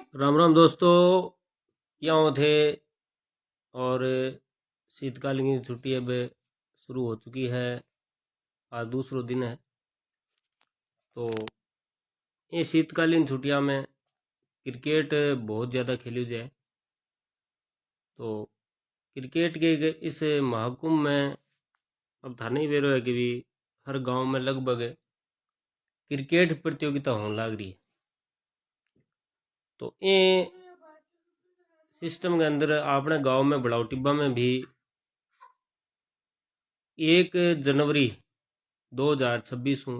राम राम दोस्तों, क्या हो थे। और शीतकालीन की छुट्टी अब शुरू हो चुकी है। आज दूसरा दिन है। तो ये शीतकालीन छुट्टियां में क्रिकेट बहुत ज़्यादा खेली जाए। तो क्रिकेट के इस महाकुंभ में अब था नहीं बेरो है कि भी हर गांव में लगभग क्रिकेट प्रतियोगिता होने लग रही है। तो ये सिस्टम के अंदर अपने गांव में बड़ाऊ टिब्बा में भी 1 जनवरी 2026 को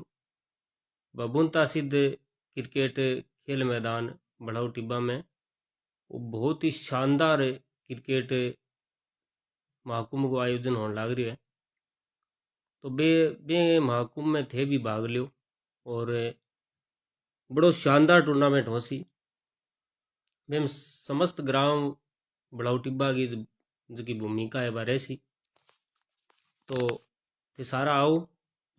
बबूनता सिद्ध क्रिकेट खेल मैदान बड़ाऊ टिब्बा में वो बहुत ही शानदार क्रिकेट महाकुंभ को आयोजन होने लग रही है। तो बे बे महाकुंभ में थे भी भाग लियो और बड़ो शानदार टूर्नामेंट हो सी। बेम समस्त ग्राम बड़ाऊ टिब्बा की जो की भूमिका है बारे सी। तो थे सारा आओ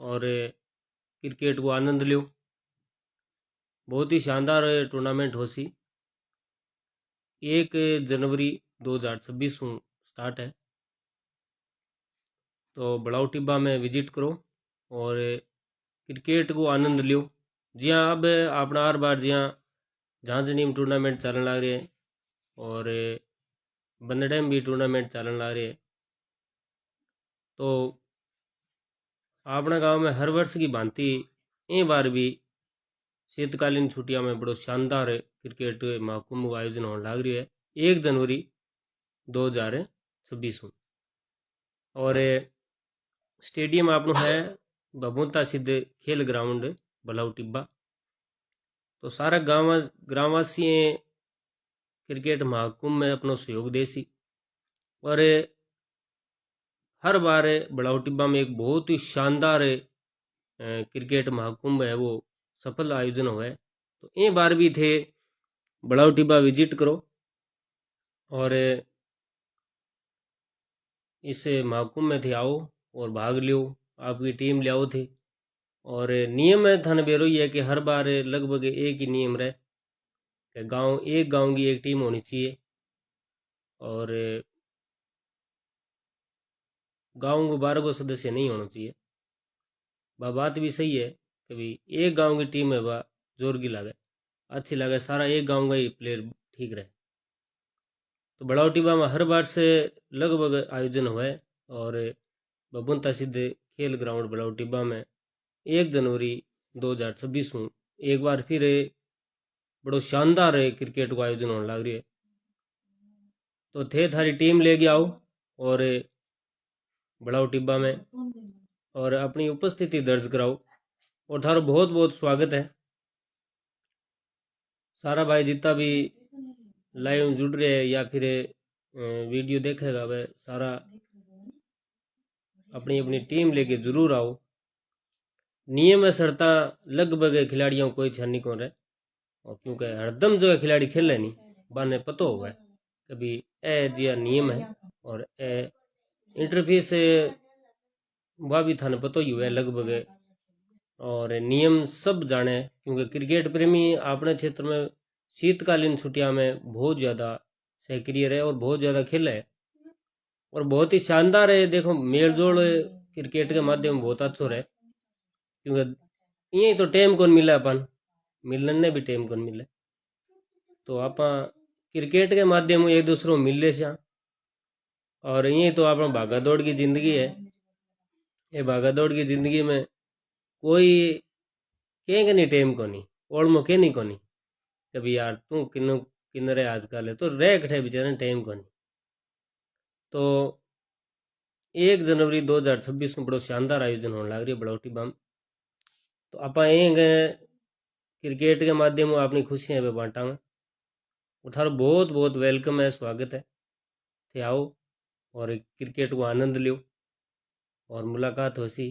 और क्रिकेट को आनंद लियो। बहुत ही शानदार टूर्नामेंट हो सी। 1 जनवरी 2026 को स्टार्ट है। तो बड़ाऊ टिब्बा में विजिट करो और क्रिकेट को आनंद लियो। जिया अब अपना हर बार जिया झांझनी में टूर्नामेंट चलने लग रहे हैं और बंदड़े में भी टूर्नामेंट चलने लग रहे हैं। तो अपना गांव में हर वर्ष की भांति एक बार भी शीतकालीन छुट्टियां में बड़ो शानदार क्रिकेट महाकुंभ का आयोजन होने लग रही है 1 जनवरी 2026 को। और स्टेडियम आपनो है बबूनता सिद्ध खेल ग्राउंड बलाऊ टिब्बा। तो सारा ग्रामवासी क्रिकेट महाकुंभ में अपनो सहयोग दे सी। और हर बार बड़ाऊ टिब्बा में एक बहुत ही शानदार क्रिकेट महाकुंभ है वो सफल आयोजन हुआ है। तो ये बार भी थे बड़ाऊ टिब्बा विजिट करो और इस महाकुंभ में थे आओ और भाग लियो। आपकी टीम ले आओ थे। और नियम है थाने बेरो ही है कि हर बार लगभग एक ही नियम रहे कि एक गांव की एक टीम होनी चाहिए और गांव को 12 को सदस्य नहीं होना चाहिए। वह बात भी सही है कि भाई एक गांव की टीम है वह जोर की लागे अच्छी लगे सारा एक गांव का ही प्लेयर ठीक रहे। तो बड़ाऊ टिब्बा में हर बार से लगभग आयोजन हुआ है और बबूनता सिद्ध खेल ग्राउंड बड़ाऊ टिब्बा में 1 जनवरी 2026 को एक बार फिर बड़ो शानदार क्रिकेट को आयोजन होने लग रही है। तो थे थारी टीम ले गया आओ और बड़ाऊ टिब्बा में और अपनी उपस्थिति दर्ज कराओ। और थारो बहुत बहुत स्वागत है। सारा भाई जितना भी लाइव जुड़ रहे हैं या फिर वीडियो देखेगा वह सारा अपनी अपनी टीम लेके जरूर आओ। नियम है शर्ता लगभग खिलाड़ियों को कोई छानी कौन रहे और क्योंकि हरदम जो है खिलाड़ी खेले नहीं बाने पतो हुआ है कभी ए जिया नियम है और ए इंटरफेस वह भी थाने पतो ही हुआ है लगभग। और नियम सब जाने क्योंकि क्रिकेट प्रेमी अपने क्षेत्र में शीतकालीन छुट्टियां में बहुत ज़्यादा सक्रिय रहे और बहुत ज़्यादा खेले है और बहुत ही शानदार है। देखो मेलजोल क्रिकेट के माध्यम बहुत अच्छा रहे क्योंकि यही तो टाइम कौन मिला अपन मिलन ने भी टाइम कौन मिले। तो आप क्रिकेट के माध्यम एक दूसरों मिल ले और यही तो अपना भागा दौड़ की जिंदगी है। ये भागा दौड़ की जिंदगी में कोई कहेंगे नहीं टाइम को नहीं और मौके नहीं को नहीं कभी यार तू किन्नरे आजकल है तो रह कठे बेचारे टाइम को नहीं। तो 1 जनवरी 2026 में बड़ो शानदार आयोजन होने लग रही है बड़ौटी बम। तो आप क्रिकेट के माध्यम में अपनी खुशियां पे बांटा में और थारो बहुत बहुत वेलकम है स्वागत है। थे आओ और क्रिकेट को आनंद लियो और मुलाकात हो सी।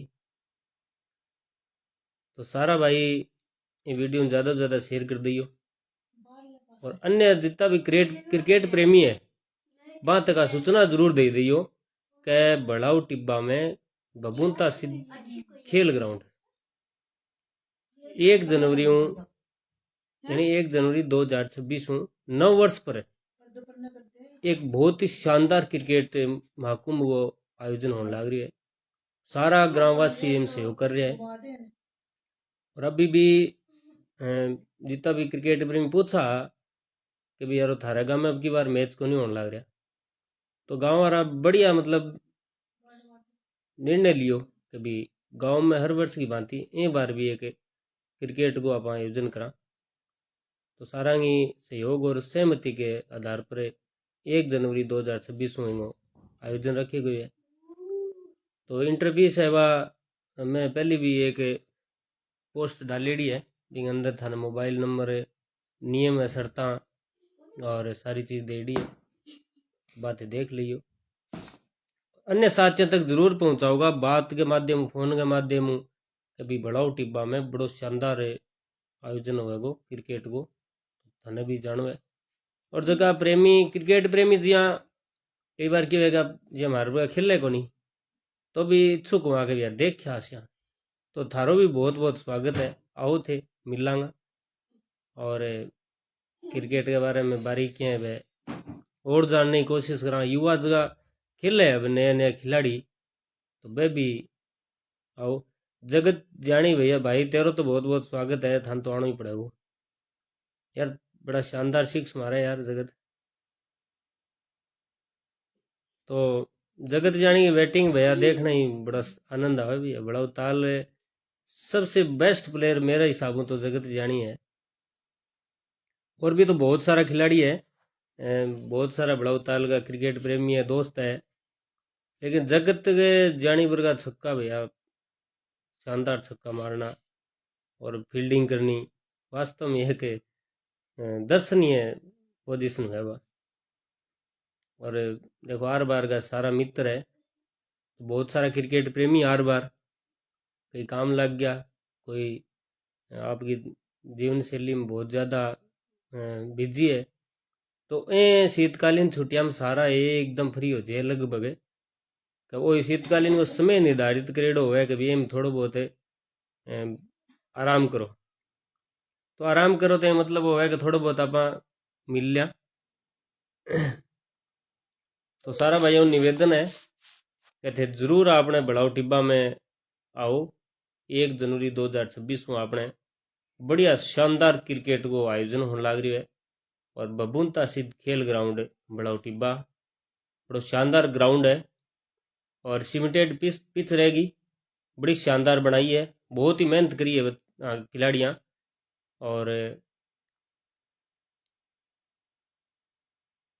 तो सारा भाई ये वीडियो ज़्यादा से ज़्यादा शेयर कर दियो और अन्य जितना भी क्रिकेट प्रेमी है बात का सूचना जरूर दे दियो कि बड़ाऊ टिब्बा में बबूनता सिद्ध खेल ग्राउंड 1 जनवरी यानी 1 जनवरी 2026 में 9 वर्ष पर एक बहुत ही शानदार क्रिकेट महाकुंभ वो आयोजन होने लग रही है। सारा ग्रामवासी इनसे सहयोग कर रहा है। और अभी भी जितना भी क्रिकेट प्रेमी पूछा कि भाई यार थारे गांव में अब की बार मैच को नहीं होने लग रहा, तो गांव वाला बढ़िया मतलब निर्णय लियो कि भाई गांव में हर वर्ष की भांति एक बार भी एक क्रिकेट को आप आयोजन करा। तो सारा की सहयोग और सहमति के आधार पर 1 जनवरी 2026 में आयोजन रखे गए है। तो इंटरव्यू सेवा मैं पहले भी एक पोस्ट डालेड़ी है जिन अंदर थाने मोबाइल नंबर नियम है शर्तां और सारी चीज देड़ी है, बातें देख लियो। अन्य साथियों तक जरूर पहुंचाऊंगा बात के माध्यम फोन के माध्यम कभी बढ़ाओ टिब्बा में बड़ो शानदार आयोजन होगा क्रिकेट को थाने भी जानो है। और जगह प्रेमी क्रिकेट प्रेमी जिया कई बार क्या होगा जी हमारे खेले को नहीं तो भी इच्छुक वहां के यार देख आसिया, तो थारो भी बहुत बहुत स्वागत है। आओ थे मिलांगा और क्रिकेट के बारे में बारीकियां है और जानने की कोशिश करा। युवा जगह खेले अब नया नया खिलाड़ी, तो वे भी आओ। जगत जानी भैया भाई तेरो तो बहुत बहुत स्वागत है, थान तो आना ही पड़ेगा यार। बड़ा शानदार सिक्स मारा यार जगत। तो जगत जानी की बैटिंग भैया देखना ही बड़ा आनंद आवे भी है। बड़ा ताल सबसे बेस्ट प्लेयर मेरे हिसाब तो जगत जानी है। और भी तो बहुत सारा खिलाड़ी है, बहुत सारा बड़ा ताल का क्रिकेट प्रेमी है दोस्त है, लेकिन जगत के जानी पर का छक्का भैया शानदार छक्का मारना और फील्डिंग करनी वास्तव में एक दर्शनीय पोजीशन है वह। और देखो हर बार का सारा मित्र है, तो बहुत सारा क्रिकेट प्रेमी हर बार कोई काम लग गया, कोई आपकी जीवन शैली में बहुत ज़्यादा बिजी है, तो ए शीतकालीन छुट्टियां में सारा एकदम फ्री हो जाए लगभग कि वो शीतकालीन को समय निर्धारित करेडो है कि भाई थोड़ा बहुत आराम करो। तो आराम करो तो मतलब वो है कि थोड़ा बहुत आप मिल लिया। तो सारा भाइयों निवेदन है कि थे जरूर आपने बढ़ाओ टिब्बा में आओ। 1 जनवरी 2026 में आपने बढ़िया शानदार क्रिकेट को आयोजन होने लग रही है। और बबूनता सिद्ध खेल ग्राउंड बढ़ाओ टिब्बा बड़ा शानदार ग्राउंड है और सीमेंटेड पिच रहेगी, बड़ी शानदार बनाई है, बहुत ही मेहनत करी है खिलाड़ियाँ। और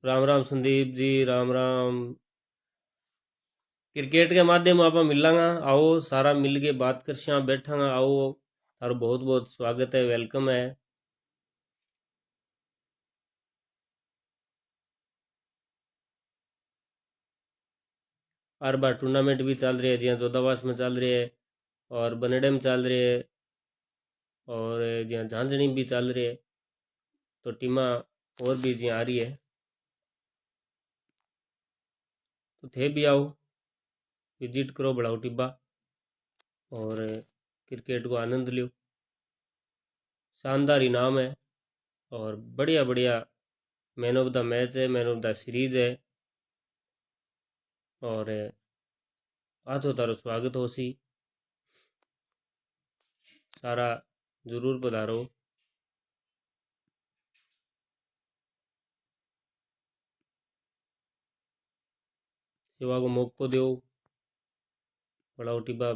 राम राम संदीप जी, राम राम। क्रिकेट के माध्यम आप मिलांगा, आओ सारा मिल के बात कर बैठांगा। आओ थारो बहुत बहुत स्वागत है, वेलकम है। हर बार टूर्नामेंट भी चल रही है, जिया जोधावास में चल रही है और बनेडे में चल रही है और जिया झांझणी भी चल रही है, तो टीमा और भी जिया आ रही है। तो थे भी आओ विजिट करो बढ़ाओ टिब्बा और क्रिकेट को आनंद लियो। शानदार इनाम है और बढ़िया बढ़िया मैन ऑफ द मैच है, मैन ऑफ द सीरीज है। और आज तारो स्वागत हो सी, सारा जरूर पधारो। सेवा को मौको दो बढ़ाओ टिब्बा।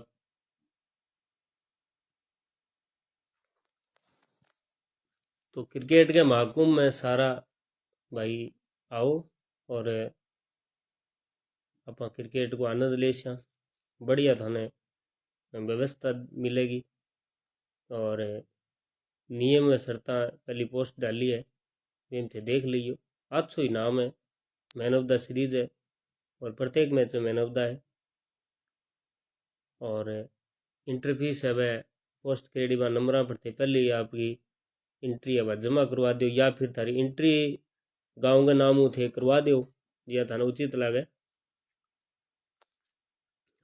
तो क्रिकेट के महाकुंभ में सारा भाई आओ और आप क्रिकेट को आनंद ले सा। बढ़िया थाने व्यवस्था मिलेगी और नियम में शर्ता पहली पोस्ट डाली है, थे देख लियो। अच्छो ही नाम है, मैन ऑफ द सीरीज है और प्रत्येक मैच में मैन ऑफ द है। और इंट्री फीस है वह पोस्ट क्रेडिट नंबर पर थे पहले ही आपकी एंट्री है वह जमा करवा दो, या फिर थारी एंट्री गाँव के नाम थे करवा दो या थाने उचित लगे।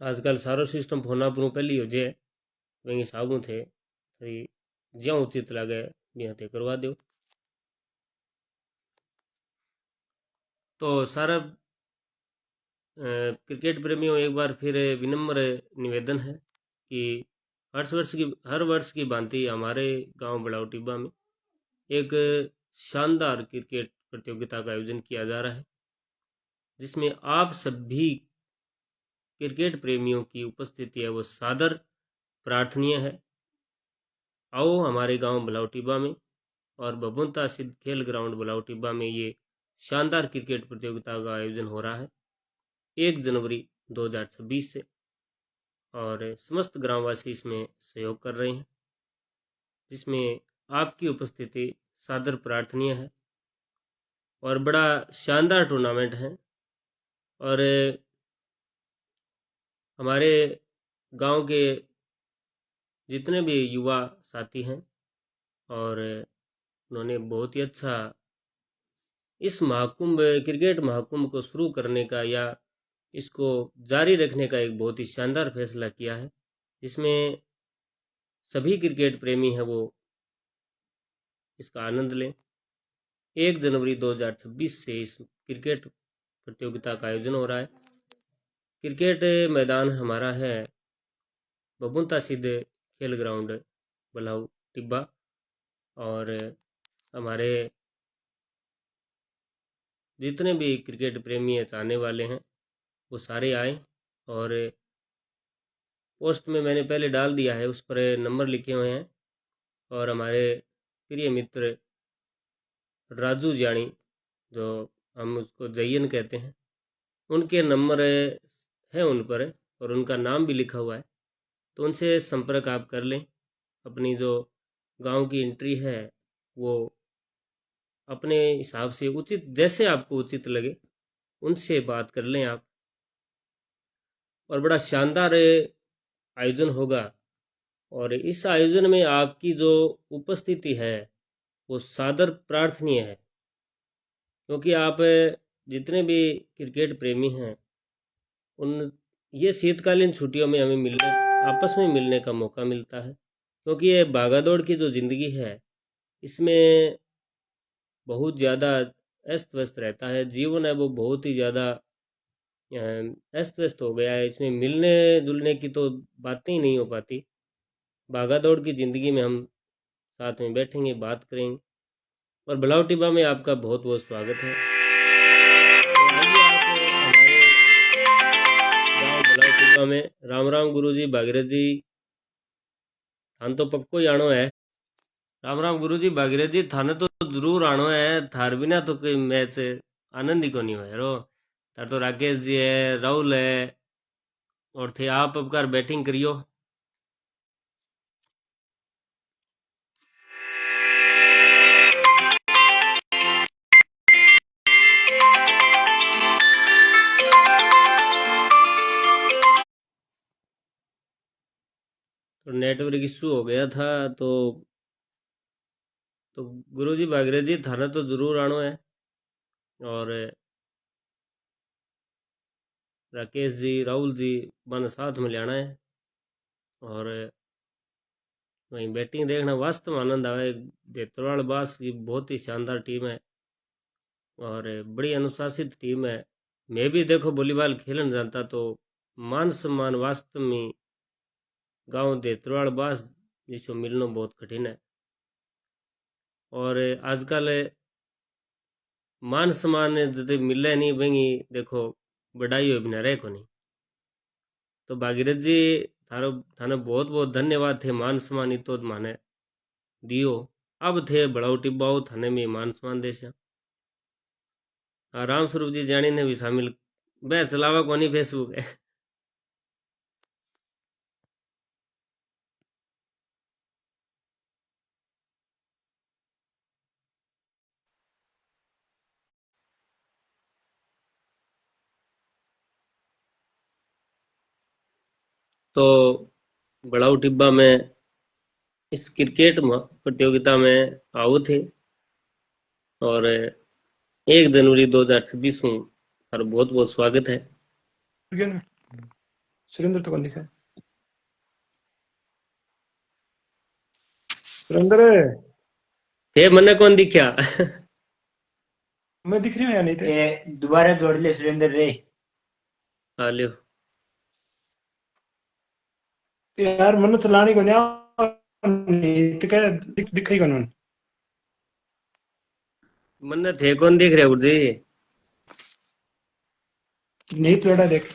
आजकल सारो सिस्टम फोना पर पहले हो जाए वे हिसाबों थे ज्या उचित लगे भी यहाँ करवा दो। तो सारा क्रिकेट प्रेमियों एक बार फिर विनम्र निवेदन है कि हर वर्ष की भांति हमारे गांव बड़ाऊ टिब्बा में एक शानदार क्रिकेट प्रतियोगिता का आयोजन किया जा रहा है, जिसमें आप सभी क्रिकेट प्रेमियों की उपस्थिति है वो सादर प्रार्थनीय है। आओ हमारे गांव बड़ाऊ टिब्बा में और बबुनता सिद्ध खेल ग्राउंड बड़ाऊ टिब्बा में ये शानदार क्रिकेट प्रतियोगिता का आयोजन हो रहा है 1 जनवरी 2026 से, और समस्त ग्रामवासी इसमें सहयोग कर रहे हैं, जिसमें आपकी उपस्थिति सादर प्रार्थनीय है। और बड़ा शानदार टूर्नामेंट है, और हमारे गांव के जितने भी युवा साथी हैं और उन्होंने बहुत ही अच्छा इस महाकुंभ क्रिकेट महाकुंभ को शुरू करने का या इसको जारी रखने का एक बहुत ही शानदार फैसला किया है, जिसमें सभी क्रिकेट प्रेमी हैं वो इसका आनंद लें। 1 जनवरी 2026 से इस क्रिकेट प्रतियोगिता का आयोजन हो रहा है। क्रिकेट मैदान हमारा है बबुनता सिद्ध खेल ग्राउंड बलाऊ टिब्बा, और हमारे जितने भी क्रिकेट प्रेमी है चाहने वाले हैं वो सारे आए। और पोस्ट में मैंने पहले डाल दिया है, उस पर नंबर लिखे हुए हैं, और हमारे प्रिय मित्र राजू जानी, जो हम उसको जयन कहते हैं, उनके नंबर है उन पर, और उनका नाम भी लिखा हुआ है, तो उनसे संपर्क आप कर लें। अपनी जो गांव की एंट्री है वो अपने हिसाब से उचित, जैसे आपको उचित लगे उनसे बात कर लें आप। और बड़ा शानदार आयोजन होगा, और इस आयोजन में आपकी जो उपस्थिति है वो सादर प्रार्थनीय है, क्योंकि आप जितने भी क्रिकेट प्रेमी हैं उन ये शीतकालीन छुट्टियों में हमें मिलने आपस में मिलने का मौका मिलता है, क्योंकि ये भागादौड़ की जो ज़िंदगी है इसमें बहुत ज़्यादा अस्त व्यस्त रहता है, जीवन है वो बहुत ही ज़्यादा अस्त व्यस्त हो गया है। इसमें मिलने जुलने की तो बातें ही नहीं हो पाती। भागा दौड़ की ज़िंदगी में हम साथ में बैठेंगे, बात करेंगे, और बलाव टिब्बा में आपका बहुत बहुत स्वागत है। तो आइए आप हमारे गांव बलाव टिब्बा में राम राम गुरुजी भागीरथ जी, थान तो पक्को ही आनो है। राम राम गुरुजी भागीरथ जी, थाने तो जरूर आनो है, थार बिना तो कोई मैच आनंद ही को नहीं है रो। तार तो राकेश जी है, राहुल है, और थे आप अब कर बैटिंग करियो। तो नेटवर्क इशू हो गया था, तो गुरुजी भागीरथ जी थाना तो जरूर आनो है, और राकेश जी राहुल जी बन साथ में लेना है, और वहीं बैटिंग देखना वास्तव में आनंद आवे। देतरवाल बास की बहुत ही शानदार टीम है और बड़ी अनुशासित टीम है। मैं भी देखो वॉलीबॉल खेलन जानता तो मान सम्मान वास्तव में गांव देतरवाल बास जिसको मिलना बहुत कठिन है, और आजकल मान सम्मान जब मिले नहीं भाई देखो बढ़ाई हो बिना रहे को नहीं। तो भागीरथ जी थारो थाने बहुत बहुत धन्यवाद थे, मान सम्मान इतो माने दियो। अब थे बड़ाऊ टिब्बाओ थाने में मान सम्मान देशा। राम स्वरूप जी जानी ने भी शामिल, वह चलावा कोनी फेसबुक है। तो बड़ाऊ टिब्बा में इस क्रिकेट प्रतियोगिता में आओ थे, और 1 जनवरी 2026 में हर बहुत बहुत स्वागत है। सुरेंद्र तो लिखा है सुरेंद्र। थे मने कौन दिखा। मैं दिख रही हूँ या नहीं थे? ये दोबारा जोड़ ले सुरेंद्र रे। आ लियो। यार मैंने तो लानी को नहीं तो क्या दिखाई कौन मन। मन्ने थे कौन दिख रहे गुरुजी। नहीं तो एड़ा देख।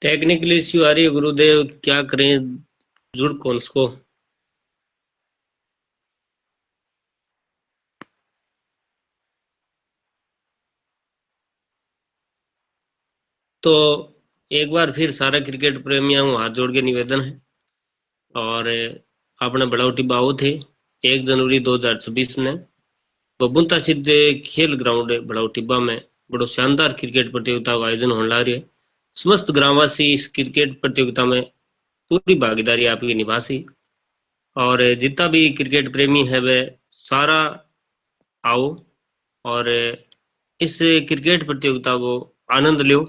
टेक्निकल इश्यू आ रही है गुरुदेव, क्या करें, जुड़ कौन उसको। तो एक बार फिर सारा क्रिकेट प्रेमियों को हाथ जोड़ के निवेदन है, और अपने बड़ौटी बाऊ थे 1 जनवरी 2026 ने बबुंता सिद्ध खेल ग्राउंड है बड़ौटीबा में बड़ो शानदार क्रिकेट प्रतियोगिता का आयोजन होने लग रही है। समस्त ग्रामवासी इस क्रिकेट प्रतियोगिता में पूरी भागीदारी आपकी निभासी, और जितना भी क्रिकेट प्रेमी है वह सारा आओ, और इस क्रिकेट प्रतियोगिता को आनंद लो।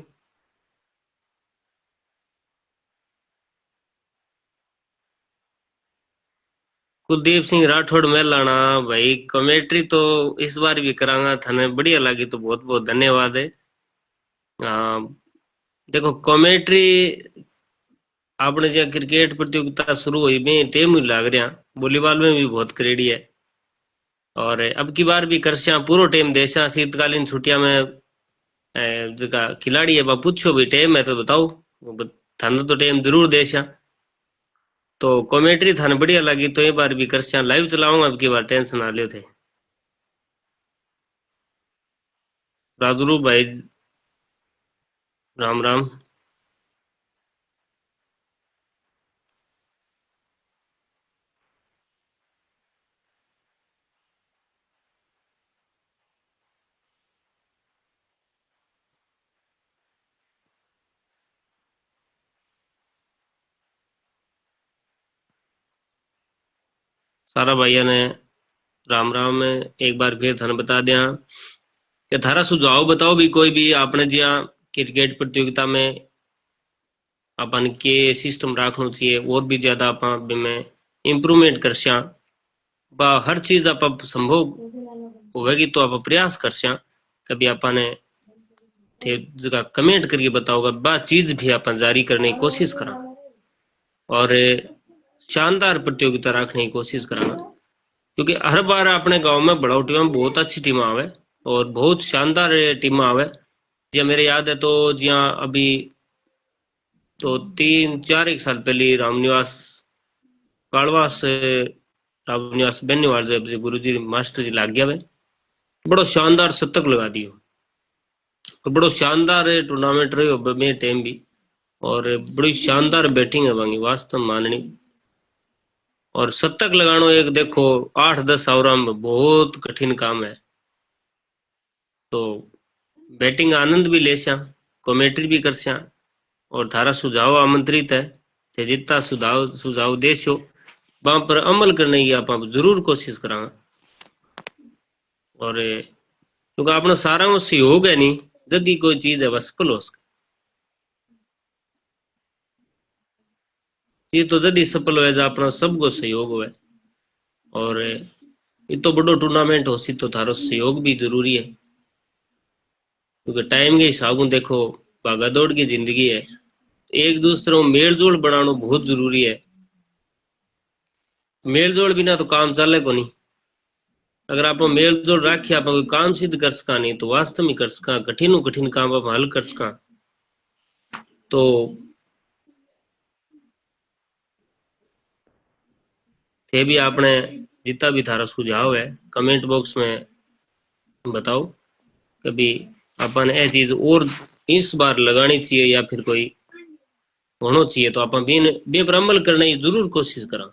कुलदीप सिंह राठौड़ मेलाना भाई, कमेंट्री तो इस बार भी करांगा, थाने बढ़िया लगी तो बहुत बहुत धन्यवाद है। आ, देखो कमेंट्री आपने जो क्रिकेट प्रतियोगिता शुरू हुई में टेम ही लाग रहा, वॉलीबॉल में भी बहुत करेड़ी है, और अब की बार भी करसा पूरा टेम देसा शीतकालीन छुट्टियां में। जगह खिलाड़ी है बा पूछो भी टेम है तो बताओ, थाने तो टेम जरूर देसा। तो कमेंट्री थाने बढ़िया लगी तो ये बार भी करसा लाइव चलाऊंगा, अब की बार टेंशन आ लियो थे। राजरू भाई, राम राम। सारा भाइयों ने राम राम में एक बार फिर थाने बता दिया कि थारा सुझाव बताओ भी, कोई भी आपने जिया क्रिकेट प्रतियोगिता में अपन के सिस्टम रखना चाहिए और भी ज्यादा अपन में इम्प्रूवमेंट कर सका। बा हर चीज आप संभव होवेगी तो आप प्रयास कर स्या कभी आपने थे जगह कमेंट करके बताओगा बा चीज भी अपन जारी करने की कोशिश करा और शानदार प्रतियोगिता रखने की कोशिश करा क्योंकि हर बार अपने गांव में बड़ा टीम बहुत अच्छी टीम आवे और बहुत शानदार टीम आवे। जो मेरे याद है तो जिया अभी तो 3-4 एक साल पहले रामनिवास कालवास रामनिवास बेनीवाल जो गुरु जी मास्टर जी लाग गया वे बड़ो शानदार शतक लगा दियो तो बड़ो शानदार टूर्नामेंट रही मेरे टाइम भी और बड़ी शानदार बैटिंग है वांगी वास्तव माननी और शतक लगानो एक देखो 8-10 ओवर में बहुत कठिन काम है तो बैटिंग आनंद भी ले स्या कमेंट्री भी कर स्या और थारा सुझाव आमंत्रित है ते जितना सुझाव सुझाव देशो वहां पर अमल करने की आप जरूर कोशिश करा और क्योंकि अपना सारा वो सहयोग है नहीं जदी कोई चीज है वह सफल हो सके ये तो जदी सफल हो जा अपना सबको सहयोग हो और ये तो बड़ो टूर्नामेंट हो सी तो थारो सहयोग भी जरूरी है क्योंकि टाइम के हिसाब से देखो भागा दौड़ की जिंदगी है एक दूसरे को मेल जोल बनाना बहुत जरूरी है मेल जोल बिना तो काम चले को नहीं अगर आप मेल जोल राखिए आप कोई काम सिद्ध कर सका नहीं तो वास्तव में कर सका कठिन कठिन काम आप हल कर सका तो थे भी आपने जितना भी थारा सुझाव है कमेंट बॉक्स में बताओ कभी अपन ये चीज और इस बार लगानी चाहिए या फिर कोई होना चाहिए तो अपन बे पर अमल करने की जरूर कोशिश करा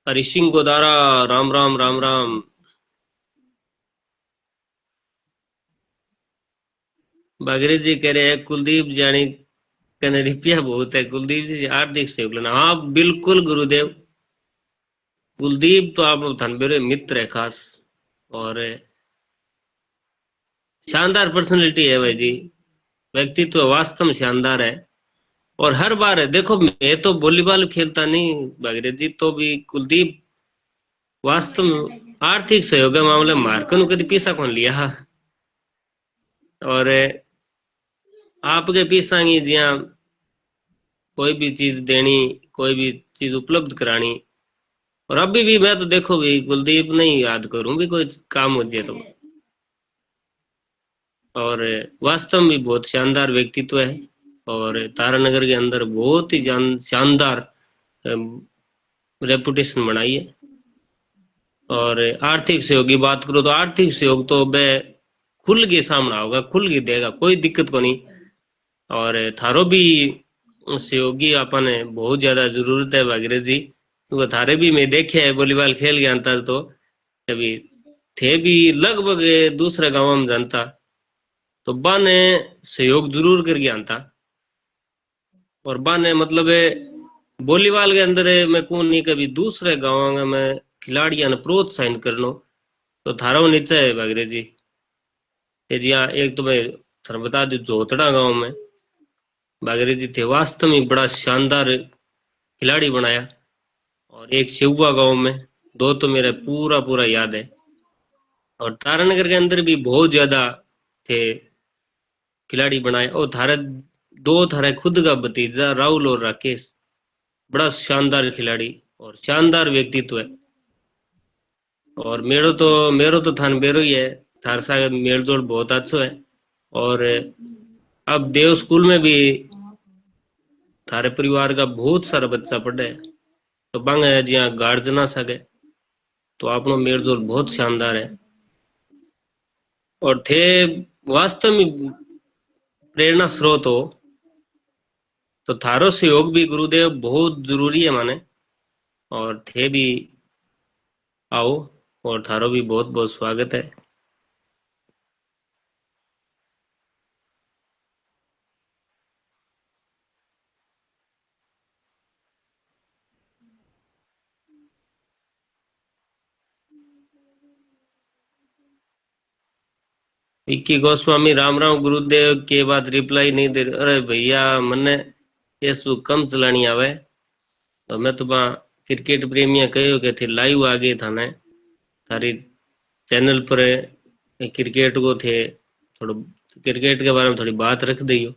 हरि सिंह गोदारा राम राम राम राम बागरे जी कह रहे हैं कुलदीप जानी कहने रुपया बहुत है कुलदीप जी हार्दिक सहयोग लेना हाँ बिल्कुल गुरुदेव कुलदीप तो आप धनबेरे मित्र है खास और शानदार पर्सनैलिटी है भाई जी व्यक्तित्व वास्तव में शानदार है और हर बार है देखो मैं तो वॉलीबॉल खेलता नहीं भागीरथ जी तो भी कुलदीप वास्तव में आर्थिक सहयोग के मामले मार्कन कभी पीछा कौन लिया और आपके पीछा की जिया कोई भी चीज देनी कोई भी चीज उपलब्ध करानी और अभी भी मैं तो देखो भी कुलदीप नहीं याद करूं भी कोई काम हो जाए तो और वास्तव में बहुत शानदार व्यक्तित्व है और तारानगर के अंदर बहुत ही शानदार रेपुटेशन बनाई है और आर्थिक सहयोग की बात करो तो आर्थिक सहयोग तो बे खुल के सामना होगा खुल के देगा कोई दिक्कत को नहीं और थारो भी सहयोगी अपन बहुत ज्यादा जरूरत है भागीरथ जी क्योंकि थारे भी मैं देखे है वॉलीबॉल खेल गया था तो कभी थे भी लगभग दूसरे गांव में जानता तो बा ने सहयोग जरूर कर गया था और बा ने मतलब वॉलीबॉल के अंदर मैं कौन नहीं कभी दूसरे गांव में खिलाड़ियों ने प्रोत्साहित करनो तो थारा नीचे है भागीरथ जी ये जी हाँ एक तो मैं थारा बता दू जोतड़ा गांव में भागीरथ जी थे वास्तव में बड़ा शानदार खिलाड़ी बनाया और एक शिववा गांव में दो तो मेरा पूरा पूरा याद है और तारानगर के अंदर भी बहुत ज्यादा थे खिलाड़ी बनाए और थारे दो थारे खुद का भतीजा राहुल और राकेश बड़ा शानदार खिलाड़ी और शानदार व्यक्तित्व है और मेरो तो थान बेरो ही है थार सा मेल जोड़ बहुत अच्छा है और अब देव स्कूल में भी थारे परिवार का बहुत सारा बच्चा पढ़े तो बंग है जिया गार्जना सके तो आपनो मेल जोड़ बहुत शानदार है और थे वास्तव में प्रेरणा स्रोत हो तो थारो सहयोग भी गुरुदेव बहुत जरूरी है माने और थे भी आओ और थारो भी बहुत बहुत स्वागत है विक्की गोस्वामी राम राम गुरुदेव के बाद रिप्लाई नहीं दे अरे भैया मने फेसबुक कम चलानी आवे तो मैं तो क्रिकेट प्रेमिया कहो कि थे लाइव आ गए था ने थारी चैनल पर क्रिकेट को थे थोड़ा क्रिकेट के बारे में थोड़ी बात रख दियो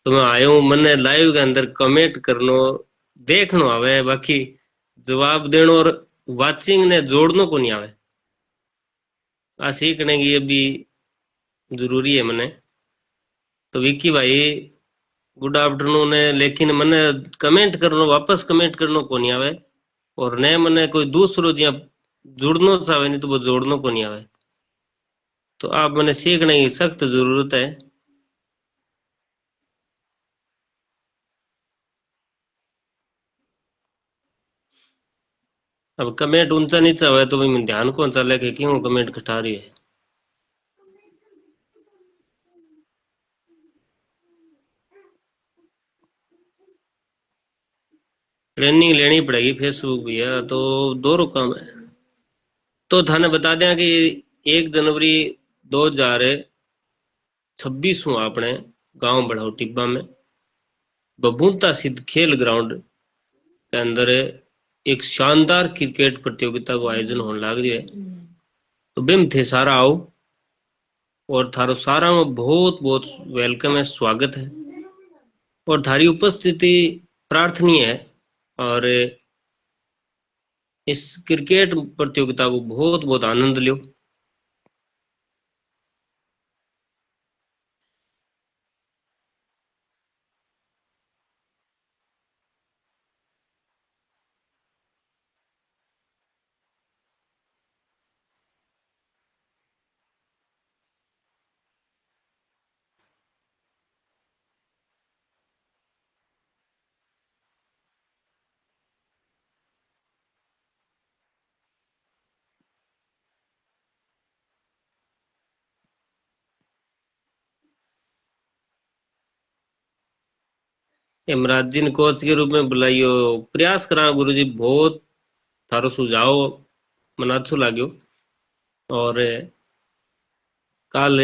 तो मैं आयो हूँ मने लाइव के अंदर कमेंट करनो देखनो आवे बाकी जवाब देनो और वाचिंग ने जोड़नो को नहीं आवे आ सीखने की अभी जरूरी है मने तो विकी भाई गुड आफ्टरनून है लेकिन मने कमेंट करनो वापस कमेंट करनो को नहीं आवे और ने मने कोई दूसरो जिया जुड़नो चाहे नहीं तो वो जोड़नो को नहीं आवे तो आप मने सीखने की सख्त जरूरत है अब कमेंट ऊंचा नीचा हुआ तो भाई ध्यान कौन चले कि क्यों कमेंट घटा रही है ट्रेनिंग लेनी पड़ेगी फेसबुक भैया तो दोनों काम है तो थाने बता दें कि 1 जनवरी 2026 हूँ अपने गांव बढ़ाऊ टिब्बा में बबूंता सिद्ध खेल ग्राउंड के अंदर एक शानदार क्रिकेट प्रतियोगिता को आयोजन होने लग रही है तो बिम थे सारा आओ और थारो सारा में बहुत बहुत वेलकम है स्वागत है और थारी उपस्थिति प्रार्थनीय है और इस क्रिकेट प्रतियोगिता को बहुत बहुत आनंद लियो इमराज जी ने कोच के रूप में बुलाइयो प्रयास करा गुरुजी बहुत थारो सुझाव मन अच्छो लाग्यो और काल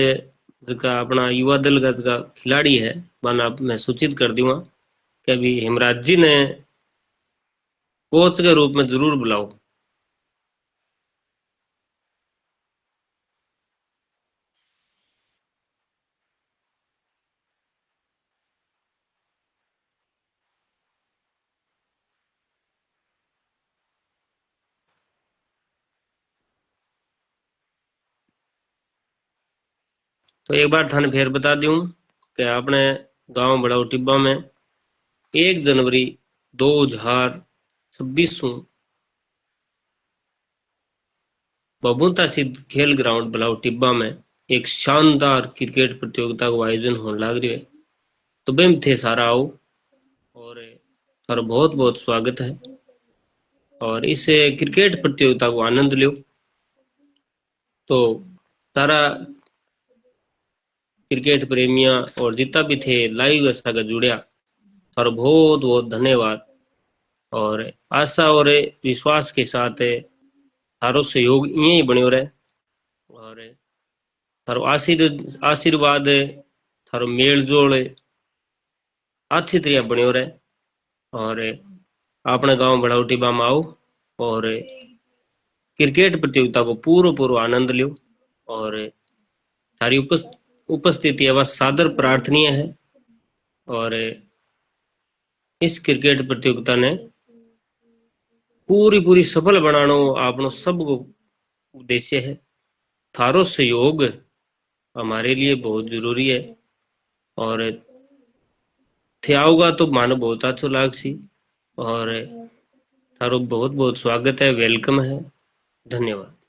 जका अपना युवा दल का जका खिलाड़ी है माना मैं सूचित कर दूंगा कि अभी हिमराज जी ने कोच के रूप में जरूर बुलाओ तो एक बार थाने फिर बता दूं कि अपने गांव बड़ाऊ टिब्बा में 1 जनवरी 2026 को बबूता सिद्ध खेल ग्राउंड बड़ाऊ टिब्बा में एक शानदार क्रिकेट प्रतियोगिता को आयोजन होने लग रही है तो बेम थे सारा आओ और सारा बहुत बहुत स्वागत है और इस क्रिकेट प्रतियोगिता को आनंद लियो तो सारा क्रिकेट प्रेमिया और जितना भी थे लाइव ऐसा का जुड़िया सारो बहुत बहुत धन्यवाद और आशा और विश्वास के साथ थारो सहयोग इं ही बनो रहे और थारो आशीर्वाद थारो मेल जोल अच्छी तरह बनो रहे और अपने गांव बढ़ाऊ टिब्बा में आओ और क्रिकेट प्रतियोगिता को पूरो पूरो आनंद लियो और थारी उपस्थिति अवश्य सादर प्रार्थनीय है और इस क्रिकेट प्रतियोगिता ने पूरी पूरी सफल बनानो आपनो सबको उद्देश्य है थारो सहयोग हमारे लिए बहुत जरूरी है और थे आओगा तो मानो बहुत अच्छो लाग सी और थारो बहुत बहुत स्वागत है वेलकम है धन्यवाद।